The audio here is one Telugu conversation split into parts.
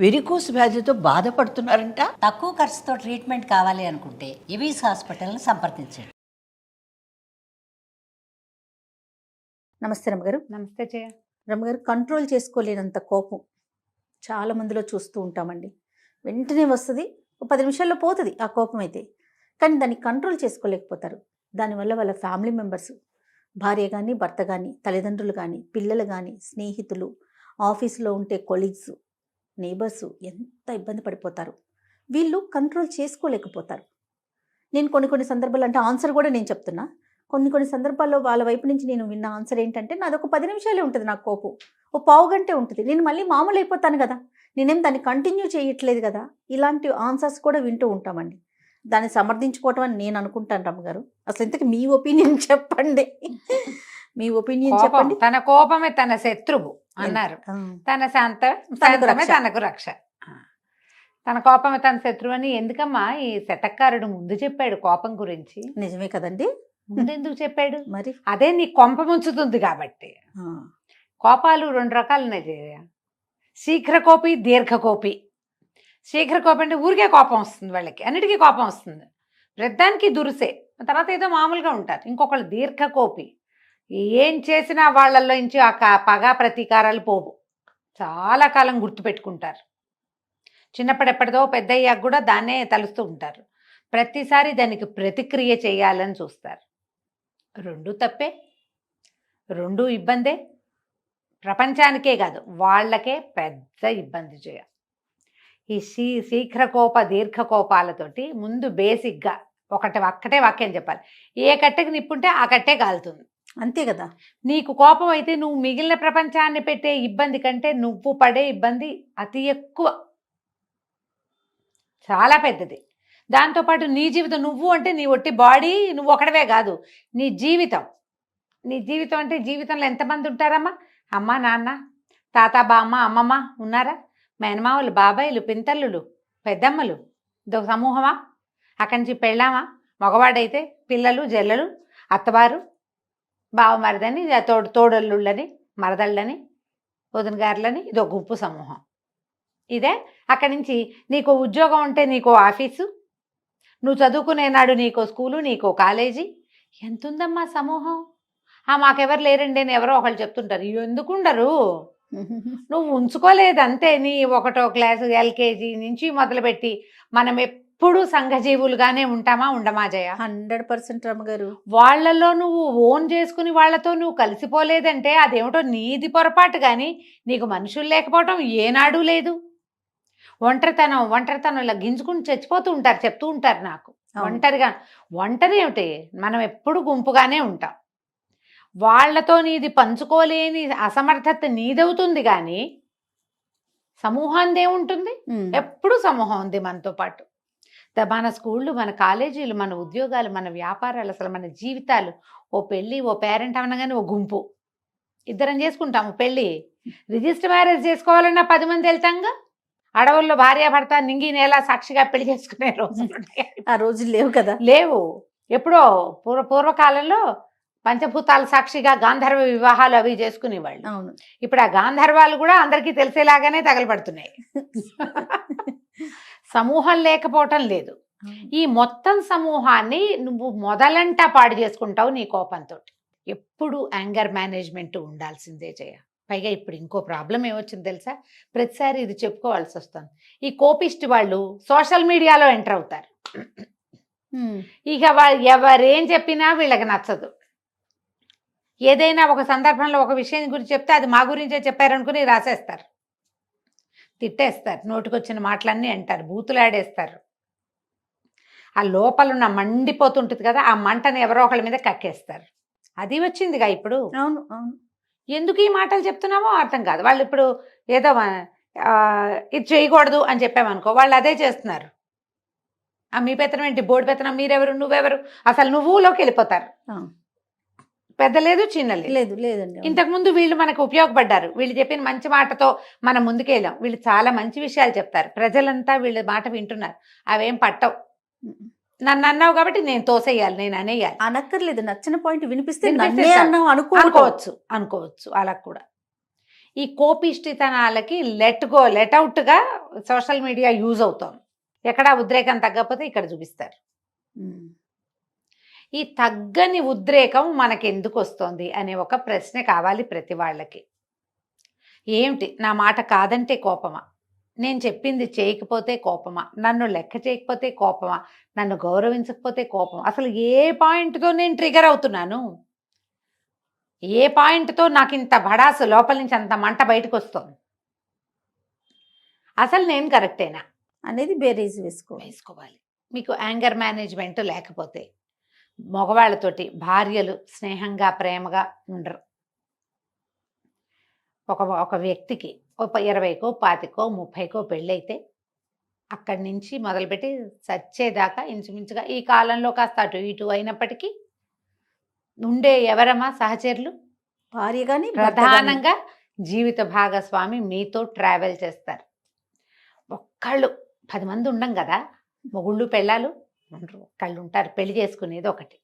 వెరికోస్ వ్యాధితో బాధపడుతున్నారంట. తక్కువ ఖర్చుతో ట్రీట్మెంట్ కావాలి అనుకుంటే ఎవిస్ హాస్పిటల్ని సంప్రదించండి. నమస్తే రమ్మగారు. నమస్తే జయ. రమ్మగారు, కంట్రోల్ చేసుకోలేనంత కోపం చాలా మందిలో చూస్తూ ఉంటామండి. వెంటనే వస్తుంది, 10 నిమిషాల్లో పోతుంది ఆ కోపం అయితే. కానీ దాన్ని కంట్రోల్ చేసుకోలేకపోతారు. దానివల్ల వాళ్ళ ఫ్యామిలీ మెంబర్స్, భార్య కానీ, భర్త కానీ, తల్లిదండ్రులు కానీ, పిల్లలు కానీ, స్నేహితులు, ఆఫీసులో ఉంటే కొలీగ్స్, నేబర్స్ ఎంత ఇబ్బంది పడిపోతారు. వీళ్ళు కంట్రోల్ చేసుకోలేకపోతారు. నేను కొన్ని సందర్భాలు, అంటే ఆన్సర్ కూడా నేను చెప్తున్నా, కొన్ని సందర్భాల్లో వాళ్ళ వైపు నుంచి నేను విన్న ఆన్సర్ ఏంటంటే, నాది ఒక 10 నిమిషాలే ఉంటుంది నాకు కోపం, ఓ పావు గంటే ఉంటుంది, నేను మళ్ళీ మామూలు అయిపోతాను కదా, నేనేం దాన్ని కంటిన్యూ చేయట్లేదు కదా. ఇలాంటి ఆన్సర్స్ కూడా వింటూ ఉంటామండి. దాన్ని సమర్థించుకోవటం అని నేను అనుకుంటాను. రమ్మగారు, అసలు ఇంతకీ మీ ఒపీనియన్ చెప్పండి. మీ ఒపీనియన్ చెప్పండి. తన కోపమే తన శత్రువు అన్నారు. తన శాంతమే తనకు రక్ష. తన కోపమే తన శత్రువు అని ఎందుకమ్మా ఈ శతకారుడు ముందు చెప్పాడు కోపం గురించి? నిజమే కదండి. ముందెందుకు చెప్పాడు మరి? అదే నీ కొంప ముంచుతుంది కాబట్టి. కోపాలు 2 రకాలు ఉన్నాయి జయ. శీఘ్రకోపి, దీర్ఘకోపి. శీఘ్రకోపి అంటే ఊరికే కోపం వస్తుంది, వాళ్ళకి అన్నిటికీ కోపం వస్తుంది, ప్రతిదానికి దురుసే, తర్వాత ఏదో మామూలుగా ఉంటారు. ఇంకొకళ్ళు దీర్ఘకోపి, ఏం చేసినా వాళ్ళల్లో నుంచి ఆ పగ ప్రతీకారాలు పోవు, చాలా కాలం గుర్తుపెట్టుకుంటారు. చిన్నప్పుడెప్పటిదో పెద్దయ్యాక కూడా దాన్నే తలుస్తూ ఉంటారు, ప్రతిసారి దానికి ప్రతిక్రియ చేయాలని చూస్తారు. 2 తప్పే, 2 ఇబ్బందే. ప్రపంచానికే కాదు వాళ్ళకే పెద్ద ఇబ్బంది చేయ. ఈ శీఘ్రకోప దీర్ఘకోపాలతోటి ముందు బేసిక్గా ఒక్కటే వాక్యం చెప్పాలి. ఏ కట్టెకి నిప్పుంటే ఆ కట్టే కాలుతుంది, అంతే కదా. నీకు కోపం అయితే నువ్వు మిగిలిన ప్రపంచాన్ని పెట్టే ఇబ్బంది కంటే నువ్వు పడే ఇబ్బంది అతి ఎక్కువ, చాలా పెద్దది. దాంతోపాటు నీ జీవితం, నువ్వు అంటే నీ ఒట్టి బాడీ, నువ్వు ఒకడవే కాదు, నీ జీవితం. నీ జీవితం అంటే జీవితంలో ఎంతమంది ఉంటారమ్మా? అమ్మ, నాన్న, తాత, బామ్మ, అమ్మమ్మ ఉన్నారా? మేనమావులు, బాబాయిలు, పింతల్లులు, పెద్దమ్మలు, ఇదొక సమూహమా? అక్కడి నుంచి పెళ్ళామా, మగవాడైతే పిల్లలు, జల్లలు, అత్తవారు, బావమరదని, తోడల్లుళ్ళని, మరదళ్ళని, వదిన గారులని, ఇదో గుంపు సమూహం. ఇదే అక్కడి నుంచి నీకు ఉద్యోగం ఉంటే నీకో ఆఫీసు, నువ్వు చదువుకునే నాడు నీకో స్కూలు, నీకో కాలేజీ. ఎంతుందమ్మా సమూహం. మాకెవరు లేరండి అని ఎవరో ఒకళ్ళు చెప్తుంటారు. ఎందుకుండరు? నువ్వు ఉంచుకోలేదు అంతే. నీ 1వ క్లాసు LKG నుంచి మొదలుపెట్టి మనం ఎప్పుడు సంఘజీవులుగానే ఉంటామా, ఉండమా జయ? 100% రమ్మగారు. వాళ్ళలో నువ్వు ఓన్ చేసుకుని వాళ్ళతో నువ్వు కలిసిపోలేదంటే అదేమిటో నీది పొరపాటు, కానీ నీకు మనుషులు లేకపోవటం ఏనాడు లేదు. ఒంటరితనం ఇలా గింజుకుని చచ్చిపోతూ ఉంటారు, చెప్తూ ఉంటారు నాకు. ఒంటరి ఏమిటి, మనం ఎప్పుడు గుంపుగానే ఉంటాం. వాళ్లతో నీది పంచుకోలేని అసమర్థత నీదవుతుంది, కానీ సమూహాన్ని ఏముంటుంది? ఎప్పుడు సమూహం ఉంది మనతో పాటు. మన స్కూళ్ళు, మన కాలేజీలు, మన ఉద్యోగాలు, మన వ్యాపారాలు, అసలు మన జీవితాలు. ఓ పెళ్ళి, ఓ పేరెంట్ అనగానే ఓ గుంపు, ఇద్దరం చేసుకుంటాము పెళ్ళి. రిజిస్టర్ మ్యారేజ్ చేసుకోవాలన్నా 10 మంది వెళ్తాంగా. అడవుల్లో భార్యాభర్త నింగి నేల సాక్షిగా పెళ్లి చేసుకునే రోజులు ఆ రోజులు లేవు కదా. లేవు. ఎప్పుడో పూర్వకాలంలో పంచభూతాల సాక్షిగా గాంధర్వ వివాహాలు అవి చేసుకునేవాళ్ళు. అవును. ఇప్పుడు ఆ గాంధర్వాలు కూడా అందరికీ తెలిసేలాగానే తగలబడుతున్నాయి. సమూహం లేకపోవటం లేదు. ఈ మొత్తం సమూహాన్ని నువ్వు మొదలంటా పాడు చేసుకుంటావు నీ కోపంతో. ఎప్పుడు యాంగర్ మేనేజ్మెంట్ ఉండాల్సిందే జయ. పైగా ఇప్పుడు ఇంకో ప్రాబ్లం ఏమొచ్చింది తెలుసా? ప్రతిసారి ఇది చెప్పుకోవాల్సి వస్తుంది. ఈ కోపిస్ట్ వాళ్ళు సోషల్ మీడియాలో ఎంటర్ అవుతారు. ఇక ఎవరేం చెప్పినా వీళ్ళకి నచ్చదు. ఏదైనా ఒక సందర్భంలో ఒక విషయం గురించి చెప్తే అది మా గురించే చెప్పారనుకుని రాసేస్తారు, తిట్టేస్తారు, నోటికొచ్చిన మాటలన్నీ అంటారు, బూతులాడేస్తారు. ఆ లోపలున్న మండిపోతుంటుంది కదా, ఆ మంటని ఎవరో ఒకళ్ళ మీద కక్కేస్తారు. అది వచ్చిందిగా ఇప్పుడు. అవును అవును. ఎందుకు ఈ మాటలు చెప్తున్నామో అర్థం కాదు. వాళ్ళు ఇప్పుడు ఏదో ఇది చేయకూడదు అని చెప్పామనుకో, వాళ్ళు అదే చేస్తున్నారు. మీ పెత్తనం ఏంటి, బోర్డు పెత్తనం, మీరెవరు, నువ్వెవరు, అసలు నువ్వులోకి వెళ్ళిపోతారు. పెద్ద లేదు, చిన్న లేదు లేదండి. ఇంతకుముందు వీళ్ళు మనకు ఉపయోగపడ్డారు, వీళ్ళు చెప్పిన మంచి మాటతో మనం ముందుకెళ్ళాం. వీళ్ళు చాలా మంచి విషయాలు చెప్తారు, ప్రజలంతా వీళ్ళ మాట వింటున్నారు. అవేం పట్టవు. నన్ను అన్నావు కాబట్టి నేను తోసేయాలి, నేను అనేయాలి. అనక్కర్లేదు, నచ్చిన పాయింట్ వినిపిస్తే అనుకోవచ్చు అలా కూడా. ఈ కోపిష్టితనాలకి లెట్ అవుట్గా సోషల్ మీడియా యూజ్ అవుతాం. ఎక్కడ ఉద్రేకం తగ్గకపోతే ఇక్కడ చూపిస్తారు. ఈ తగ్గని ఉద్రేకం మనకి ఎందుకు వస్తుంది అనే ఒక ప్రశ్న కావాలి ప్రతి వాళ్ళకి. ఏమిటి, నా మాట కాదంటే కోపమా, నేను చెప్పింది చేయకపోతే కోపమా, నన్ను లెక్క చేయకపోతే కోపమా, నన్ను గౌరవించకపోతే కోపమా, అసలు ఏ పాయింట్తో నేను ట్రిగర్ అవుతున్నాను, ఏ పాయింట్తో నాకు ఇంత భడాసు లోపల నుంచి అంత మంట బయటకు వస్తుంది, అసలు నేను కరెక్టేనా అనేది బేరీజ్ వేసుకోవాలి. మీకు యాంగర్ మేనేజ్మెంట్ లేకపోతే మగవాళ్ళతోటి భార్యలు స్నేహంగా ప్రేమగా ఉండరు. ఒక వ్యక్తికి ఒక 20కో 25కో 30కో పెళ్ళైతే అక్కడి నుంచి మొదలుపెట్టి చచ్చేదాకా ఇంచుమించుగా ఈ కాలంలో కాస్త అటు ఇటు అయినప్పటికీ ఉండే ఎవరమ్మా సహచరులు? భార్య కానీ ప్రధానంగా జీవిత భాగస్వామి మీతో ట్రావెల్ చేస్తారు. ఒక్కళ్ళు 10 మంది ఉండం కదా, మొగుళ్ళు పెళ్ళాలు ఉండరు, ఒక్కళ్ళు ఉంటారు. పెళ్లి చేసుకునేది ఒకటి.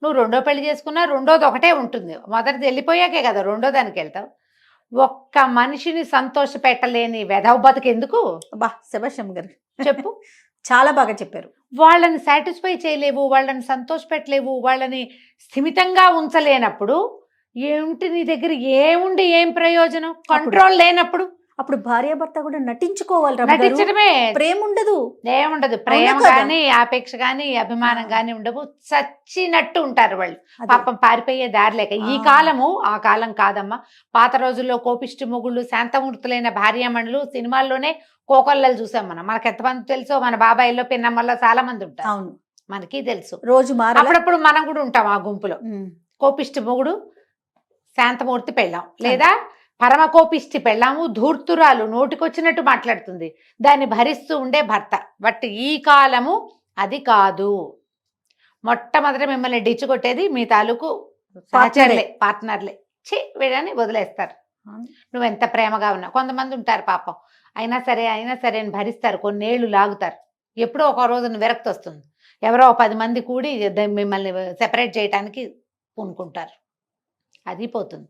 నువ్వు రెండో పెళ్లి చేసుకున్నా రెండోది ఒకటే ఉంటుంది. మొదటిది వెళ్ళిపోయాకే కదా రెండో దానికి వెళ్తావు. ఒక్క మనిషిని సంతోష పెట్టలేని వెధవ బతుకెందుకు? బా శభాష్ గారు చెప్పు. చాలా బాగా చెప్పారు. వాళ్ళని సాటిస్ఫై చేయలేవు, వాళ్ళని సంతోష పెట్టలేవు, వాళ్ళని స్థిమితంగా ఉంచలేనప్పుడు ఏమిటి నీ దగ్గర ఏముండి ఏం ప్రయోజనం? కంట్రోల్ లేనప్పుడు అప్పుడు భార్యాభర్త కూడా నటించుకోవాలి. నటించడమే, ప్రేమ ఉండదు, ఏముండదు. ప్రేమ కానీ ఆపేక్ష కానీ అభిమానం కానీ ఉండవు. చచ్చినట్టు ఉంటారు వాళ్ళు. పాపం పారిపోయే దారి లేక. ఈ కాలము ఆ కాలం కాదమ్మా. పాత రోజుల్లో కోపిష్టి మొగుళ్ళు, శాంతమూర్తులైన భార్యామణులు సినిమాల్లోనే కోకొల్లలు చూసాం మనం. మనకు ఎంతమంది తెలుసో, మన బాబాయిల్లో పిన్నమ్మల్లో చాలా మంది ఉంటారు. అవును, మనకి తెలుసు. రోజు అప్పుడప్పుడు మనం కూడా ఉంటాం ఆ గుంపులో. కోపిష్టి మొగుడు, శాంతమూర్తి పెళ్ళాం, లేదా పరమ కోపిష్టి పెళ్ళాము, ధూర్తురాలు, నోటికొచ్చినట్టు మాట్లాడుతుంది, దాన్ని భరిస్తూ ఉండే భర్త. బట్ ఈ కాలము అది కాదు. మొట్టమొదట మిమ్మల్ని డిచ్చు కొట్టేది మీ తాలూకు సహచరులే, పార్ట్నర్లే. వీడని వదిలేస్తారు. నువ్వెంత ప్రేమగా ఉన్నా. కొంతమంది ఉంటారు పాపం, అయినా సరే అని భరిస్తారు, కొన్నేళ్ళు లాగుతారు. ఎప్పుడో ఒక రోజున విరక్తి వస్తుంది, ఎవరో 10 మంది కూడి మిమ్మల్ని సెపరేట్ చేయడానికి పూనుకుంటారు. అది పోతుంది.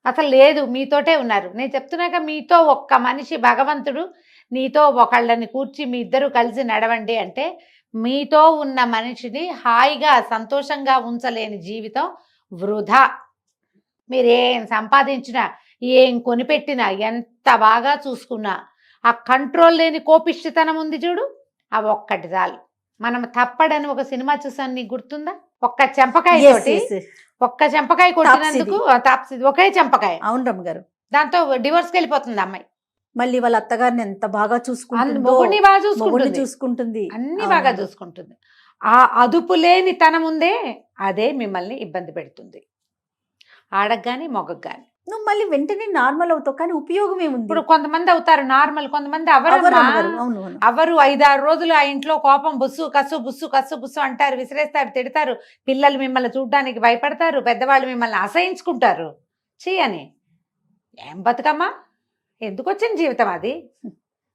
అసలు లేదు, మీతోటే ఉన్నారు. నేను చెప్తున్నాక మీతో ఒక్క మనిషి భగవంతుడు నీతో ఒకళ్ళని కూర్చి మీ ఇద్దరు కలిసి నడవండి అంటే, మీతో ఉన్న మనిషిని హాయిగా సంతోషంగా ఉంచలేని జీవితం వృధా. మీరేం సంపాదించినా, ఏం కొనిపెట్టినా, ఎంత బాగా చూసుకున్నా, ఆ కంట్రోల్ లేని కోపిష్టితనం ఉంది చూడు, అవి ఒక్కటి చాలు. మనం తప్పడని ఒక సినిమా చూసాను, నీకు గుర్తుందా? ఒక్క చెంపకాయ తోటి, ఒక్క చెంపకాయ కొట్టినందుకు తాప్సిది, ఒకే చెంపకాయ. అవును రమ్మ గారు. దాంతో డివోర్స్కి వెళ్ళిపోతుంది అమ్మాయి. మళ్ళీ వాళ్ళ అత్తగారిని ఎంత బాగా చూసుకుంటుంది, చూసుకుంటుంది, అన్ని బాగా చూసుకుంటుంది. ఆ అదుపు లేని తనం ఉందే, అదే మిమ్మల్ని ఇబ్బంది పెడుతుంది, ఆడగాని మొగకు గాని. నువ్వు మళ్ళీ వెంటనే నార్మల్ అవుతావు, కానీ ఉపయోగం ఏముంది? ఇప్పుడు కొంతమంది అవుతారు నార్మల్, కొంతమంది అవరు. 5-6 రోజులు ఆ ఇంట్లో కోపం, బుస్సు కస్సు బుస్సు కస్సు బుస్సు అంటారు, విసిరేస్తారు, తిడతారు. పిల్లలు మిమ్మల్ని చూడడానికి భయపడతారు, పెద్దవాళ్ళు మిమ్మల్ని అసహించుకుంటారు. అని ఏం బతుకమ్మా, ఎందుకు వచ్చిన జీవితం అది?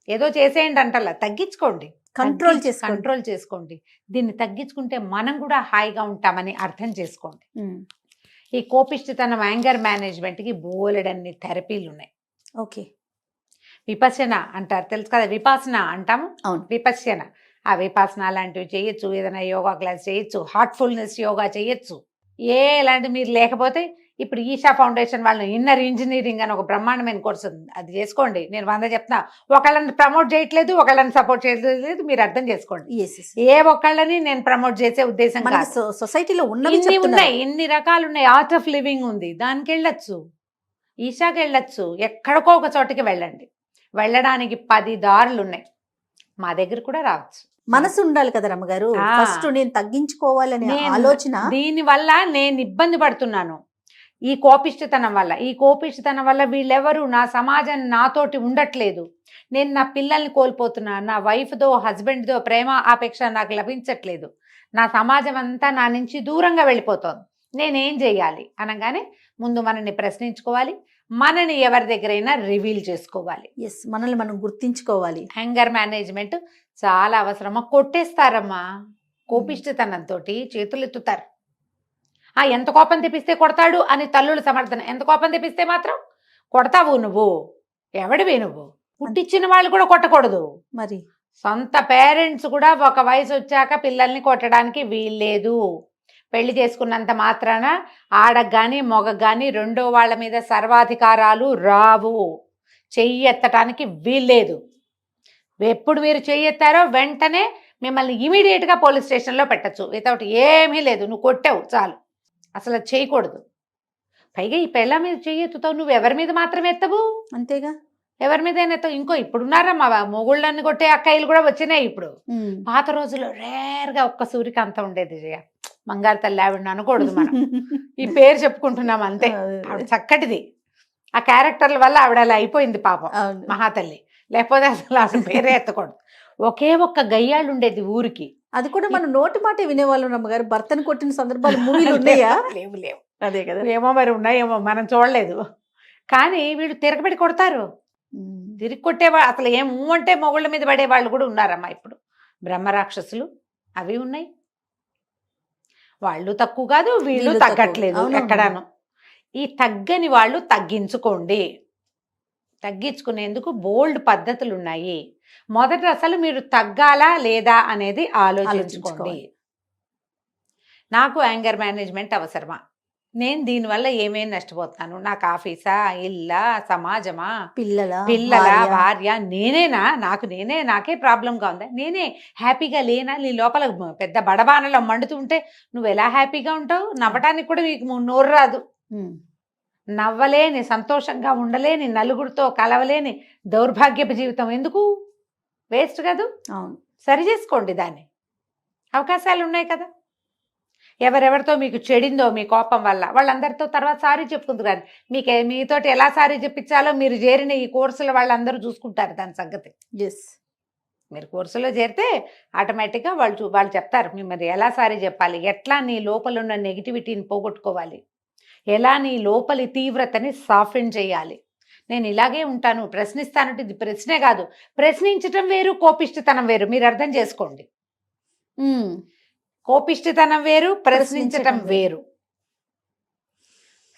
ఏదో చేసేయండి అంటలా, తగ్గించుకోండి, కంట్రోల్ చేసుకోండి. దీన్ని తగ్గించుకుంటే మనం కూడా హాయిగా ఉంటామని అర్థం చేసుకోండి. ఈ కోపిష్టితనం, యాంగర్ మేనేజ్మెంట్కి బోలెడన్ని థెరపీలు ఉన్నాయి. ఓకే, విపశ్యన అంటారు, తెలుసు కదా, విపాసన అంటాము. అవును, విపశ్యన. ఆ విపాసన లాంటివి చేయొచ్చు, ఏదైనా యోగా క్లాస్ చేయొచ్చు, హార్ట్ఫుల్నెస్ యోగా చేయొచ్చు. ఎలాంటి మీరు లేకపోతే ఇప్పుడు ఈషా ఫౌండేషన్ వాళ్ళు ఇన్నర్ ఇంజనీరింగ్ అని ఒక బ్రహ్మాండమైన కోర్సు ఉంది, అది చేసుకోండి. నేను 100 చెప్తున్నా. ఒకళ్ళని ప్రమోట్ చేయట్లేదు, ఒకళ్ళని సపోర్ట్ చేయట్లేదు, మీరు అర్థం చేసుకోండి. ఏ ఒక్కళ్ళని నేను ప్రమోట్ చేసే ఉద్దేశం కాదు. సొసైటీలో ఉన్నాయి, ఇన్ని రకాలు ఉన్నాయి. ఆర్ట్ ఆఫ్ లివింగ్ ఉంది, దానికి వెళ్ళొచ్చు, ఈషాకి వెళ్ళొచ్చు, ఎక్కడికో ఒక చోటికి వెళ్ళండి. వెళ్ళడానికి 10 దారులు ఉన్నాయి, మా దగ్గర కూడా రావచ్చు. మనసు ఉండాలి కదా రమ్మగారు. ఫస్ట్ నేను తగ్గించుకోవాలనే ఆలోచన. దీని వల్ల నేను ఇబ్బంది పడుతున్నాను, ఈ కోపిష్టితనం వల్ల. ఈ కోపిష్టితనం వల్ల వీళ్ళెవరు, నా సమాజం నాతోటి ఉండట్లేదు, నేను నా పిల్లల్ని కోల్పోతున్నాను, నా వైఫ్తో హస్బెండ్తో ప్రేమ ఆపేక్ష నాకు లభించట్లేదు, నా సమాజం అంతా నా నుంచి దూరంగా వెళ్ళిపోతుంది, నేనేం చేయాలి అనగానే ముందు మనల్ని ప్రశ్నించుకోవాలి, మనని ఎవరి దగ్గరైనా రివీల్ చేసుకోవాలి. మనల్ని మనం గుర్తించుకోవాలి. యాంగర్ మేనేజ్మెంట్ చాలా అవసరమా. కొట్టేస్తారమ్మా, కోపిష్టితనంతో చేతులు ఎత్తుతారు. ఎంత కోపం తెప్పిస్తే కొడతాడు అని తల్లులు సమర్థన, ఎంత కోపం తెప్పిస్తే మాత్రం కొడతావు నువ్వు? ఎవడివి నువ్వు? పుట్టించిన వాళ్ళు కూడా కొట్టకూడదు. మరి సొంత పేరెంట్స్ కూడా ఒక వయసు వచ్చాక పిల్లల్ని కొట్టడానికి వీల్లేదు. పెళ్లి చేసుకున్నంత మాత్రాన ఆడకు కానీ మొగకు కానీ రెండో వాళ్ళ మీద సర్వాధికారాలు రావు. చెయ్యి ఎత్తడానికి వీల్లేదు. ఎప్పుడు మీరు చెయ్యి ఎత్తారో వెంటనే మిమ్మల్ని ఇమీడియట్గా పోలీస్ స్టేషన్లో పెట్టచ్చు. వితౌట్ ఏమీ లేదు, నువ్వు కొట్టావు చాలు. అసలు అది చేయకూడదు. పైగా ఈ పెళ్ళ మీద చెయ్యి ఎత్తుతావు, నువ్వు ఎవరి మీద మాత్రమే ఎత్తవు? అంతేగా, ఎవరి మీద ఎత్తావు? ఇంకో ఇప్పుడున్నారా మా మొగుళ్ళని కొట్టే అక్కయ్యలు కూడా వచ్చినాయి ఇప్పుడు. పాత రోజుల్లో రేర్గా ఒక్క సూరికి అంత ఉండేది. మంగారు తల్లి ఆవిడ అనకూడదు మనం, ఈ పేరు చెప్పుకుంటున్నాం అంతే. ఆవిడ చక్కటిది, ఆ క్యారెక్టర్ల వల్ల ఆవిడ అలా అయిపోయింది పాపం మహాతల్లి. లేకపోతే అసలు ఆవిడ పేరే ఎత్తకూడదు. ఒకే ఒక్క గయ్యాళ్ళు ఉండేది ఊరికి. అది కూడా మనం నోటి మాట వినేవాళ్ళం అమ్మగారు. భర్తను కొట్టిన సందర్భాలు మూవీలు ఉన్నాయా? లేవు లేవు. అదే కదా, ఏమో మరి ఉన్నాయేమో, మనం చూడలేదు. కానీ వీళ్ళు తిరగబడి కొడతారు. తిరిగి కొట్టేవాళ్ళు అసలు అంటే మొగుళ్ళ మీద పడే వాళ్ళు కూడా ఉన్నారమ్మా ఇప్పుడు. బ్రహ్మరాక్షసులు అవి ఉన్నాయి. వాళ్ళు తక్కువ కాదు, వీళ్ళు తగ్గట్లేదు ఎక్కడాను. ఈ తగ్గని వాళ్ళు తగ్గించుకోండి. తగ్గించుకునేందుకు బోల్డ్ పద్ధతులు ఉన్నాయి. మొదట అసలు మీరు తగ్గాలా లేదా అనేది ఆలోచించుకోండి. నాకు యాంగర్ మేనేజ్మెంట్ అవసరమా? నేను దీనివల్ల ఏమేమి నష్టపోతాను? నాకు ఆఫీసా, ఇల్లా, సమాజమా, పిల్లల, భార్య, నేనేనా? నాకే ప్రాబ్లంగా ఉందా? నేనే హ్యాపీగా లేనా? నీ లోపల పెద్ద బడబానలో మండుతుంటే నువ్వు ఎలా హ్యాపీగా ఉంటావు? నవ్వటానికి కూడా నీకు నోరు రాదు. నవ్వలేని, సంతోషంగా ఉండలేని, నలుగురితో కలవలేని దౌర్భాగ్యపు జీవితం ఎందుకు? వేస్ట్ కాదు. అవును, సరి చేసుకోండి. దాన్ని అవకాశాలు ఉన్నాయి కదా. ఎవరెవరితో మీకు చెడిందో మీ కోపం వల్ల వాళ్ళందరితో తర్వాత సారీ చెప్పుకుంది. కానీ మీతోటి ఎలా సారీ చెప్పించాలో మీరు చేరిన ఈ కోర్సులో వాళ్ళందరూ చూసుకుంటారు దాని సంగతి. మీరు కోర్సులో చేరితే ఆటోమేటిక్గా వాళ్ళు చెప్తారు మిమ్మల్ని ఎలా సారీ చెప్పాలి, ఎట్లా నీ లోపల ఉన్న నెగిటివిటీని పోగొట్టుకోవాలి, ఎలా నీ లోపలి తీవ్రతని సాఫ్టెన్ చేయాలి. నేను ఇలాగే ఉంటాను, ప్రశ్నిస్తానంటే ఇది ప్రశ్నే కాదు. ప్రశ్నించటం వేరు, కోపిష్టితనం వేరు. మీరు అర్థం చేసుకోండి. కోపిష్టితనం వేరు, ప్రశ్నించటం వేరు.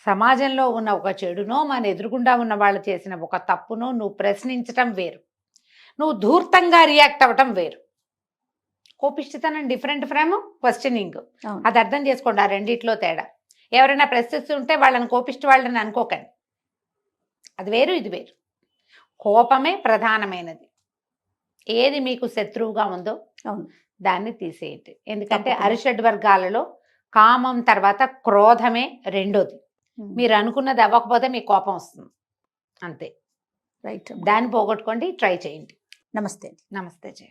సమాజంలో ఉన్న ఒక చెడునో మన ఎదురుగుండా ఉన్న వాళ్ళు చేసిన ఒక తప్పునో నువ్వు ప్రశ్నించటం వేరు. నువ్వు ధూర్తంగా రియాక్ట్ అవ్వటం వేరు. కోపిష్టితనం డిఫరెంట్ ఫ్రమ్ క్వశ్చనింగ్. అది అర్థం చేసుకోండి, ఆ రెండిట్లో తేడా. ఎవరైనా ప్రశ్నిస్తుంటే వాళ్ళని కోపిష్టి వాళ్ళని అనుకోకండి. అది వేరు, ఇది వేరు. కోపమే ప్రధానమైనది. ఏది మీకు శత్రువుగా ఉందో దాన్ని తీసేయండి. ఎందుకంటే అరిషడ్ వర్గాలలో కామం తర్వాత క్రోధమే రెండోది. మీరు అనుకున్నది అవ్వకపోతే మీకు కోపం వస్తుంది అంతే. రైట్, దాన్ని పోగొట్టుకోండి, ట్రై చేయండి. నమస్తే. నమస్తే జయ.